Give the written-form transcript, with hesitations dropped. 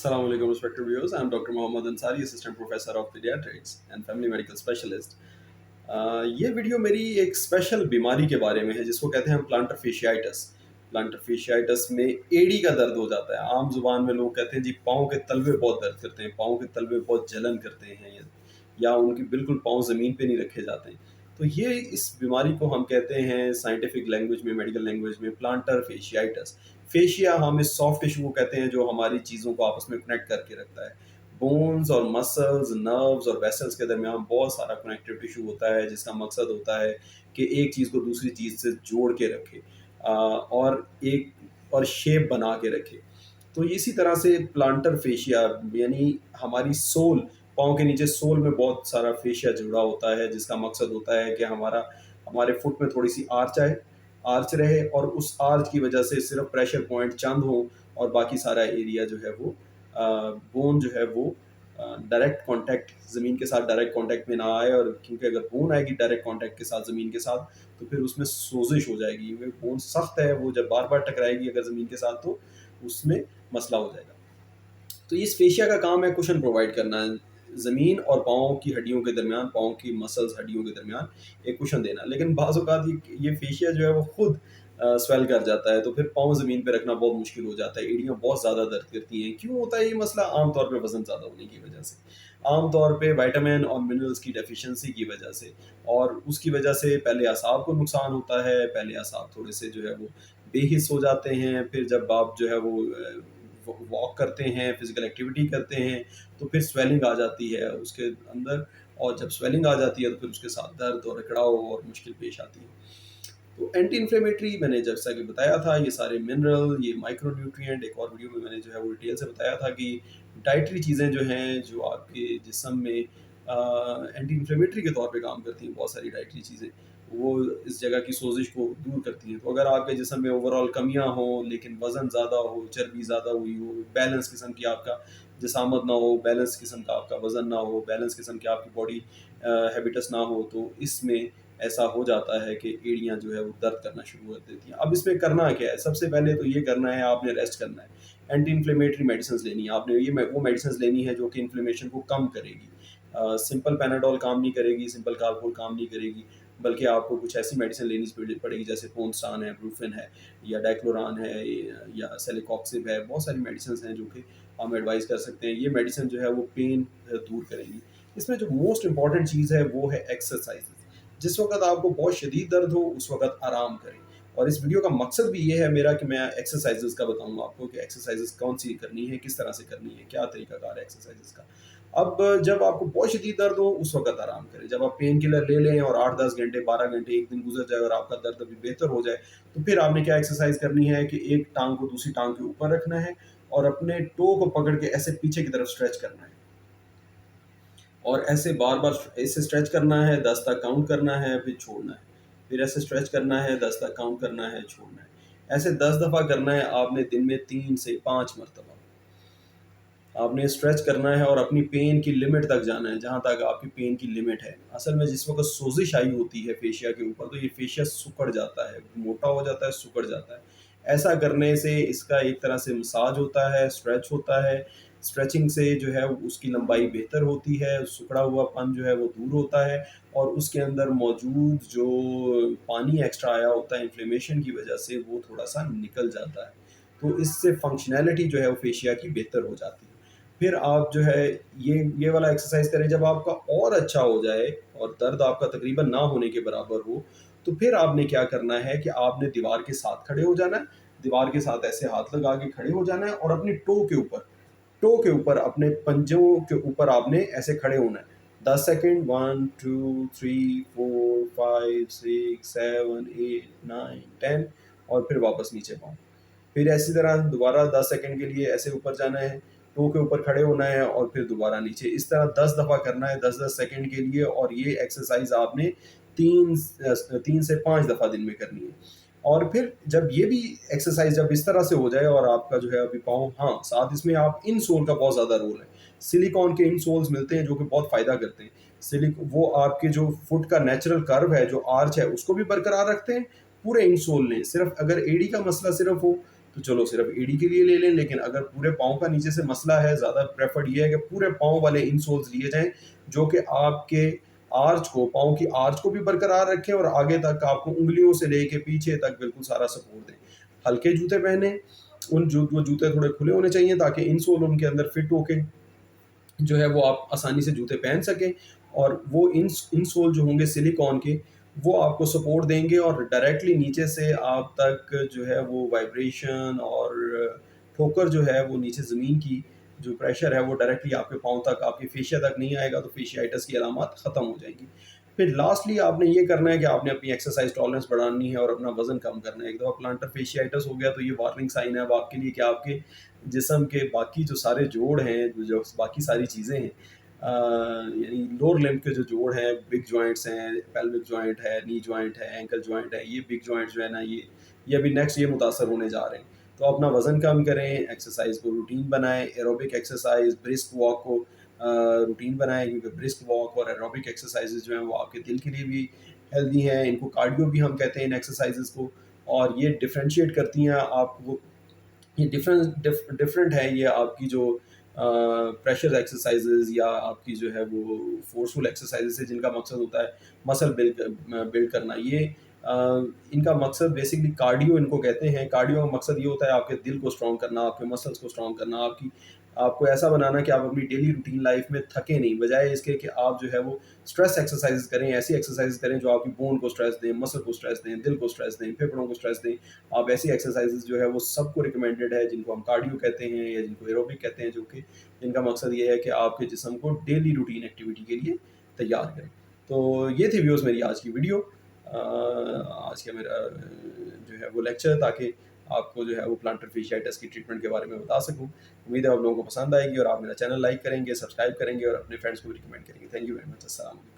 Assalamu alaikum respected viewers. I'm Dr. Mohammad Ansari, Assistant Professor of Pediatrics and Family Medical Specialist. ये video मेरी एक special बीमारी के बारे में है जिसको कहते हैं प्लांटर फेशियाइटिस। प्लांटर फेशियाइटिस में एड़ी का दर्द हो जाता है। आम जुबान में लोग कहते हैं जी पाँव के तलवे बहुत दर्द करते हैं, पाँव के तलवे बहुत जलन करते हैं या उनकी बिल्कुल पाँव ज़मीन पे नहीं रखे जाते हैं। तो ये इस बीमारी को हम कहते हैं साइंटिफिक लैंग्वेज में, मेडिकल लैंग्वेज में प्लांटर फेशियाइटिस। फेशिया हम इस सॉफ्ट टिश्यू को कहते हैं जो हमारी चीज़ों को आपस में कनेक्ट करके रखता है। बोन्स और मसल्स, नर्व्स और वेसल्स के दरमियान बहुत सारा कनेक्टिव टिश्यू होता है जिसका मकसद होता है कि एक चीज़ को दूसरी चीज़ से जोड़ के रखे और एक और शेप बना के रखे। तो इसी तरह से प्लांटर फेशिया यानी हमारी सोल, पाँव के नीचे सोल में बहुत सारा फेशिया जुड़ा होता है जिसका मकसद होता है कि हमारे फुट में थोड़ी सी आर्च रहे और उस आर्च की वजह से सिर्फ प्रेशर पॉइंट चंद हो और बाकी सारा एरिया जो है वो बोन जो है वो डायरेक्ट कांटेक्ट ज़मीन के साथ डायरेक्ट कांटेक्ट में ना आए। और क्योंकि अगर बोन आएगी डायरेक्ट कांटेक्ट के साथ ज़मीन के साथ तो फिर उसमें सोजिश हो जाएगी। बोन सख्त है, वो जब बार बार टकराएगी अगर ज़मीन के साथ तो उसमें मसला हो जाएगा। तो इस फेशिया का काम है कुशन प्रोवाइड करना, ज़मीन और पाँव की हड्डियों के दरमियान, पाँव की मसल्स हड्डियों के दरमियान एक कुशन देना। लेकिन बाज़ औक़ात ये फेशिया जो है वो खुद स्वेल कर जाता है तो फिर पाँव ज़मीन पे रखना बहुत मुश्किल हो जाता है, एड़ियाँ बहुत ज़्यादा दर्द करती हैं। क्यों होता है ये मसला? आम तौर पे वज़न ज़्यादा होने की वजह से, आम तौर पे विटामिन और मिनरल्स की डेफिशिएंसी की वजह से, और उसकी वजह से पहले असाब को नुकसान होता है, पहले असाब थोड़े से जो है वो बेहिस हो जाते हैं। फिर जब आप जो है वो वॉक करते हैं, फिजिकल एक्टिविटी करते हैं तो फिर स्वेलिंग आ जाती है उसके अंदर, और जब स्वेलिंग आ जाती है तो फिर उसके साथ दर्द और अकड़ाव और मुश्किल पेश आती है। तो एंटी इन्फ्लेमेटरी मैंने जैसा कि बताया था, ये सारे मिनरल, ये माइक्रो न्यूट्रिएंट, एक और वीडियो में मैंने जो है वो डिटेल से बताया था कि डाइटरी चीज़ें जो हैं जो आपके जिस्म में एंटी इन्फ्लेमेटरी के तौर पे काम करती हैं, बहुत सारी डाइटरी चीज़ें वो इस जगह की सोजिश को दूर करती हैं। तो अगर आपके जिस्म में ओवरऑल कमियां हों लेकिन वज़न ज़्यादा हो, चर्बी ज़्यादा हुई हो, बैलेंस किस्म की आपका जिसामत ना हो, बैलेंस किस्म का आपका वज़न ना हो, बैलेंस किस्म की आपकी बॉडी हैबिटस ना हो, तो इसमें ऐसा हो जाता है कि एड़ियाँ जो है वो दर्द करना शुरू कर देती हैं। अब इसमें करना क्या है? सबसे पहले तो ये करना है, आपने रेस्ट करना है, एंटी इन्फ्लेमेटरी मेडिसिन लेनी है आपने। वो मेडिसिन लेनी है जो कि इन्फ्लेमेशन को कम करेगी। सिंपल पैनाडोल काम नहीं करेगी, सिंपल कालपोल काम नहीं करेगी, बल्कि आपको कुछ ऐसी मेडिसिन लेनी पड़ेगी जैसे पोनस्टान है, ब्रूफिन है, या डाइक्लोरान है, या सेलिकॉक्सिब है। बहुत सारी मेडिसिन हैं जो कि हम एडवाइस कर सकते हैं। ये मेडिसिन जो है वो पेन दूर करेंगी। इसमें जो मोस्ट इंपॉर्टेंट चीज़ है वो है एक्सरसाइज। जिस वक्त आपको बहुत शदीद दर्द हो उस वक्त आराम करें। और इस वीडियो का मकसद भी ये है मेरा कि मैं एक्सरसाइजेस का बताऊंगा आपको कि एक्सरसाइजेस कौन सी करनी है, किस तरह से करनी है, क्या तरीकाकार है एक्सरसाइजेस का। अब जब आपको बहुत शदीद दर्द हो उस वक्त आराम करें। जब आप पेन किलर ले लें और 8-10 घंटे, 12 घंटे, एक दिन गुजर जाए और आपका दर्द अभी बेहतर हो जाए, तो फिर आपने क्या एक्सरसाइज करनी है कि एक टांग को दूसरी टांग के ऊपर रखना है और अपने टो को पकड़ के ऐसे पीछे की तरफ स्ट्रेच करना है, और ऐसे बार बार ऐसे स्ट्रेच करना है, 10 तक काउंट करना है, फिर छोड़ना है, फिर ऐसे स्ट्रेच करना है, 10 तक काउंट करना है, छोड़ना है। ऐसे 10 दफ़ा करना है आपने दिन में 3 से 5 मरतबा। आपने स्ट्रेच करना है और अपनी पेन की लिमिट तक जाना है, जहाँ तक आपकी पेन की लिमिट है। असल में जिस वक्त सोजिश आई होती है फेशिया के ऊपर तो ये फेशिया सिकुड़ जाता है, मोटा हो जाता है, सिकुड़ जाता है। ऐसा करने से इसका एक तरह से मसाज होता है, स्ट्रेच होता है। स्ट्रेचिंग से जो है उसकी लंबाई बेहतर होती है, सिकुड़ा हुआपन जो है वो दूर होता है, और उसके अंदर मौजूद जो पानी एक्स्ट्रा आया होता है इन्फ्लेमेशन की वजह से वो थोड़ा सा निकल जाता है। तो इससे फंक्शनैलिटी जो है वो फेशिया की बेहतर हो जाती है। फिर आप जो है ये वाला एक्सरसाइज करें। जब आपका और अच्छा हो जाए और दर्द आपका तकरीबन ना होने के बराबर हो, तो फिर आपने क्या करना है कि आपने दीवार के साथ खड़े हो जाना है, दीवार के साथ ऐसे हाथ लगा के खड़े हो जाना है और अपनी टो के ऊपर अपने पंजों के ऊपर आपने ऐसे खड़े होना है 10 सेकेंड। 1 2 3 4 5 6 7 8 9 10, और फिर वापस नीचे पाँव। फिर ऐसी तरह दोबारा 10 सेकंड के लिए ऐसे ऊपर जाना है, टो के ऊपर खड़े होना है और फिर दोबारा नीचे। इस तरह 10 दफ़ा करना है 10-10 सेकंड के लिए, और ये एक्सरसाइज आपने 3 से 5 दफ़ा दिन में करनी है। और फिर जब ये भी एक्सरसाइज जब इस तरह से हो जाए और आपका जो है अभी पाँव, हाँ, साथ इसमें आप इन सोल का बहुत ज़्यादा रोल है। सिलिकॉन के इन सोल्स मिलते हैं जो कि बहुत फ़ायदा करते हैं। वो आपके जो फुट का नेचुरल कर्व है, जो आर्च है, उसको भी बरकरार रखते हैं। पूरे इन सोल ने सिर्फ अगर एड़ी का मसला सिर्फ हो तो चलो सिर्फ एडी के लिए ले लें, लेकिन अगर पूरे पाँव का नीचे से मसला है, ज़्यादा प्रेफर्ड ये है कि पूरे पाँव वाले इंसोल्स लिए जाएँ, जो कि आपके आर्च को, पाँव की आर्च को भी बरकरार रखें और आगे तक आपको उँगलियों से लेके पीछे तक बिल्कुल सारा सपोर्ट दें। हल्के जूते पहनें, वो जूते थोड़े खुले होने चाहिए ताकि इंसोल उनके अंदर फिट होके जो है वो आप आसानी से जूते पहन सकें, और वो इंसोल जो होंगे सिलिकॉन के, वो आपको सपोर्ट देंगे और डायरेक्टली नीचे से आप तक जो है वो वाइब्रेशन और ठोकर जो है वो नीचे ज़मीन की जो प्रेशर है वो डायरेक्टली आपके पाँव तक, आपके फेशिया तक नहीं आएगा, तो फेशियाइटिस की अलामत ख़त्म हो जाएंगी। फिर लास्टली आपने ये करना है कि आपने अपनी एक्सरसाइज टॉलरेंस बढ़ानी है और अपना वजन कम करना है। एक दफ़ा प्लांटर फेशियाइटिस हो गया तो ये वार्निंग साइन है अब आपके लिए कि आपके जिस्म के बाकी जो सारे जोड़ हैं, जो बाकी सारी चीज़ें हैं, यानी लोअर लिम्ब के जो जोड़ हैं, बिग जॉइंट्स हैं, पेल्विक जॉइंट है, नी जॉइंट है, एंकल जॉइंट है, ये बिग जॉइंट जो है ना, ये अभी नेक्स्ट ये मुतासर होने जा रहे हैं। तो अपना वज़न कम करें, एक्सरसाइज को रूटीन बनाएं, एरोबिक एक्सरसाइज, ब्रिस्क वॉक को रूटीन बनाएं, क्योंकि ब्रिस्क वॉक और एरोबिक एक्सरसाइजेज जो हैं वो आपके दिल के लिए भी हेल्दी हैं। इनको कार्डियो भी हम कहते हैं इन एक्सरसाइजेज को, और ये डिफ्रेंशिएट करती हैं आपको, ये डिफरेंट है ये आपकी जो प्रेशर एक्सरसाइजेज या आपकी जो है वो फोर्सफुल एक्सरसाइजेज है, जिनका मकसद होता है मसल बिल्ड करना। ये इनका मकसद बेसिकली कार्डियो इनको कहते हैं। कार्डियो का मकसद ये होता है आपके दिल को स्ट्रॉन्ग करना, आपके मसल्स को स्ट्रॉन्ग करना, आपको ऐसा बनाना कि आप अपनी डेली रूटीन लाइफ में थके नहीं, बजाय इसके कि आप जो है वो स्ट्रेस एक्सरसाइज करें, ऐसी एक्सरसाइज करें जो आपकी बोन को स्ट्रेस दें, मसल को स्ट्रेस दें, दिल को स्ट्रेस दें, फेफड़ों को स्ट्रेस दें। आप ऐसी एक्सरसाइजेज जो है वो सबको रिकमेंडेड है, जिनको हम कार्डियो कहते हैं या जिनको एरोबिक कहते हैं, जो कि जिनका मकसद ये है कि आपके जिस्म को डेली रूटीन एक्टिविटी के लिए तैयार करें। तो ये थी व्यूअर्स मेरी आज की वीडियो, आज का मेरा जो है वो लेक्चर, ताकि आपको जो है वो प्लांटर फेशियाइटिस की ट्रीटमेंट के बारे में बता सकूं। उम्मीद है आप लोगों को पसंद आएगी और आप मेरा चैनल लाइक करेंगे, सब्सक्राइब करेंगे और अपने फ्रेंड्स को भी रिकमेंड करेंगे। Thank you very much. अस्सलाम वालेकुम।